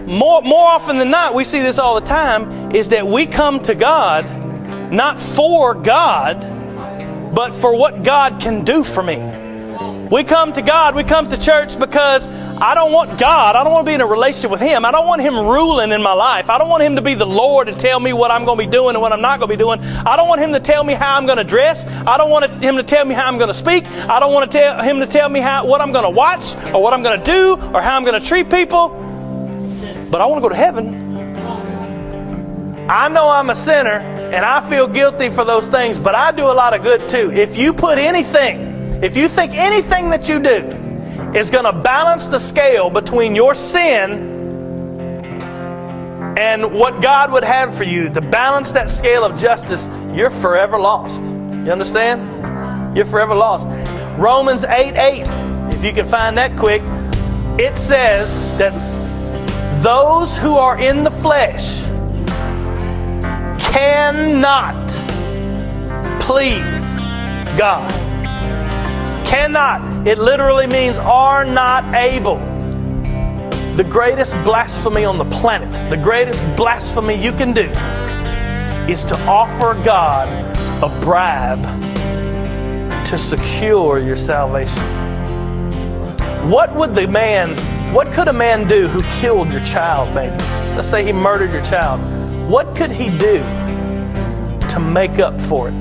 more often than not, we see this all the time, is that we come to God not for God, but for what God can do for me. We come to God, we come to church because I don't want God. I don't want to be in a relationship with Him. I don't want Him ruling in my life. I don't want Him to be the Lord and tell me what I'm going to be doing and what I'm not going to be doing. I don't want Him to tell me how I'm going to dress. I don't want Him to tell me how I'm going to speak. I don't want Him to tell me what I'm going to watch or what I'm going to do or how I'm going to treat people. But I want to go to heaven. I know I'm a sinner and I feel guilty for those things, but I do a lot of good too. If you think anything that you do is going to balance the scale between your sin and what God would have for you, to balance that scale of justice, you're forever lost. You understand? You're forever lost. Romans 8:8, if you can find that quick, it says that those who are in the flesh cannot please God. Cannot. It literally means are not able. The greatest blasphemy on the planet, the greatest blasphemy you can do, is to offer God a bribe to secure your salvation. What could a man do who killed your child, baby? Let's say he murdered your child. What could he do to make up for it?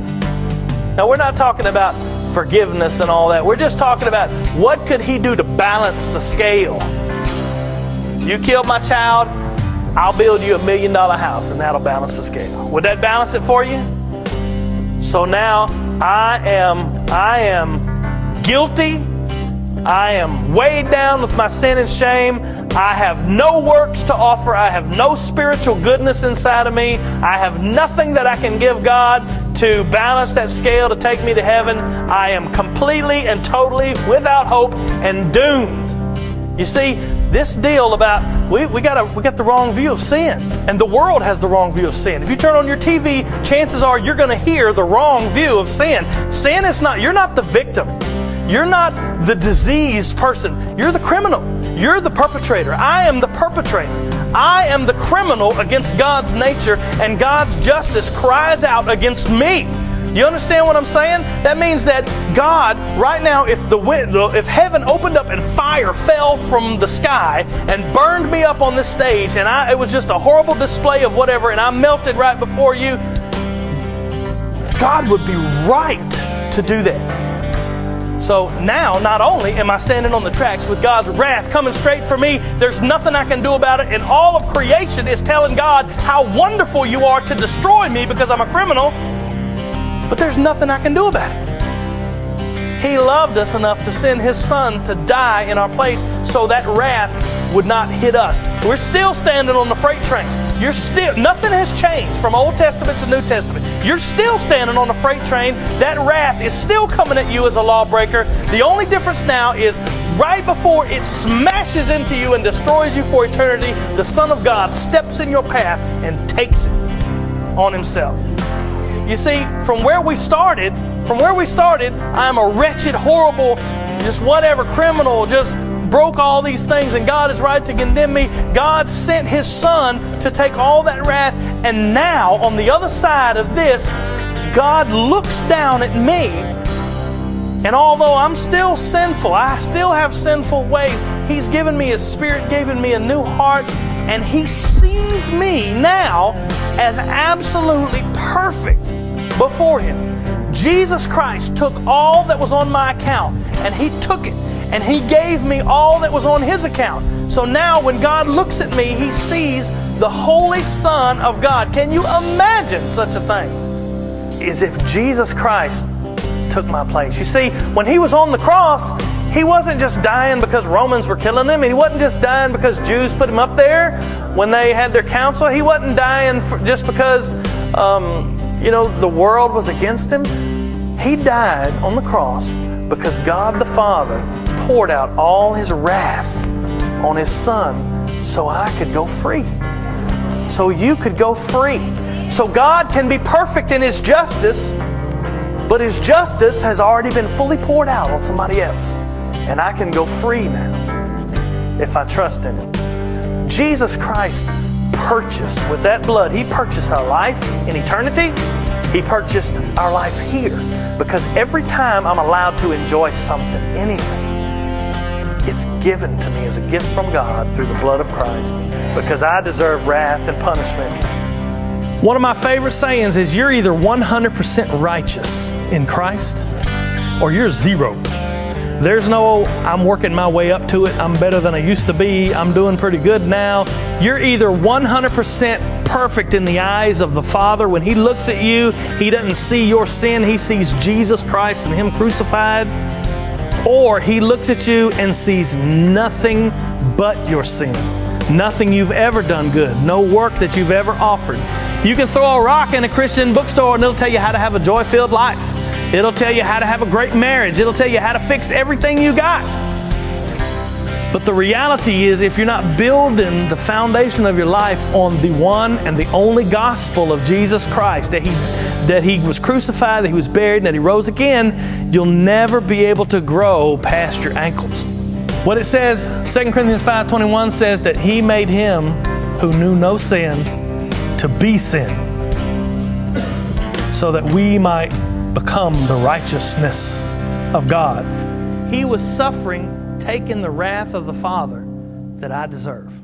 Now, we're not talking about forgiveness and all that. We're just talking about what could he do to balance the scale. You killed my child, I'll build you $1 million house, and that'll balance the scale. Would that balance it for you? So now I am guilty. I am weighed down with my sin and shame. I have no works to offer. I have no spiritual goodness inside of me. I have nothing that I can give God to balance that scale to take me to heaven. I am completely and totally without hope and doomed. You see, this deal about we got the wrong view of sin, and the world has the wrong view of sin. If you turn on your TV, chances are you're going to hear the wrong view of sin. Sin is not, you're not the victim. You're not the diseased person. You're the criminal. You're the perpetrator. I am the perpetrator. I am the criminal against God's nature, and God's justice cries out against me. You understand what I'm saying? That means that God, right now, if heaven opened up and fire fell from the sky and burned me up on this stage, and it was just a horrible display of whatever, and I melted right before you, God would be right to do that. So now, not only am I standing on the tracks with God's wrath coming straight for me, there's nothing I can do about it, and all of creation is telling God how wonderful you are to destroy me because I'm a criminal, but there's nothing I can do about it. He loved us enough to send His Son to die in our place so that wrath would not hit us. We're still standing on the freight train. Nothing has changed from Old Testament to New Testament. You're still standing on the freight train. That wrath is still coming at you as a lawbreaker. The only difference now is right before it smashes into you and destroys you for eternity, the Son of God steps in your path and takes it on Himself. You see, from where we started, I'm a wretched, horrible, just whatever criminal, just broke all these things, and God is right to condemn me. God sent His Son to take all that wrath, and now on the other side of this, God looks down at me, and although I'm still sinful, I still have sinful ways, He's given me His Spirit, given me a new heart, and He sees me now as absolutely perfect before Him. Jesus Christ took all that was on my account, and He took it, and He gave me all that was on His account. So now when God looks at me, He sees the Holy Son of God. Can you imagine such a thing? As if Jesus Christ took my place. You see, when He was on the cross, He wasn't just dying because Romans were killing Him. He wasn't just dying because Jews put Him up there when they had their council. He wasn't dying just because the world was against Him. He died on the cross because God the Father poured out all His wrath on His Son so I could go free. So you could go free. So God can be perfect in His justice, but His justice has already been fully poured out on somebody else. And I can go free now if I trust in Him. Jesus Christ purchased, with that blood, He purchased our life in eternity. He purchased our life here. Because every time I'm allowed to enjoy something, anything, it's given to me as a gift from God through the blood of Christ. Because I deserve wrath and punishment. One of my favorite sayings is, you're either 100% righteous in Christ or you're zero. There's no, I'm working my way up to it, I'm better than I used to be, I'm doing pretty good now. You're either 100% perfect in the eyes of the Father. When He looks at you, He doesn't see your sin, He sees Jesus Christ and Him crucified. Or He looks at you and sees nothing but your sin. Nothing you've ever done good, no work that you've ever offered. You can throw a rock in a Christian bookstore and it'll tell you how to have a joy-filled life. It'll tell you how to have a great marriage. It'll tell you how to fix everything you got. But the reality is, if you're not building the foundation of your life on the one and the only gospel of Jesus Christ, that He was crucified, that He was buried, and that He rose again, you'll never be able to grow past your ankles. What it says, 2 Corinthians 5:21 says that He made Him who knew no sin to be sin, so that we might become the righteousness of God. He was suffering, taking the wrath of the Father that I deserve.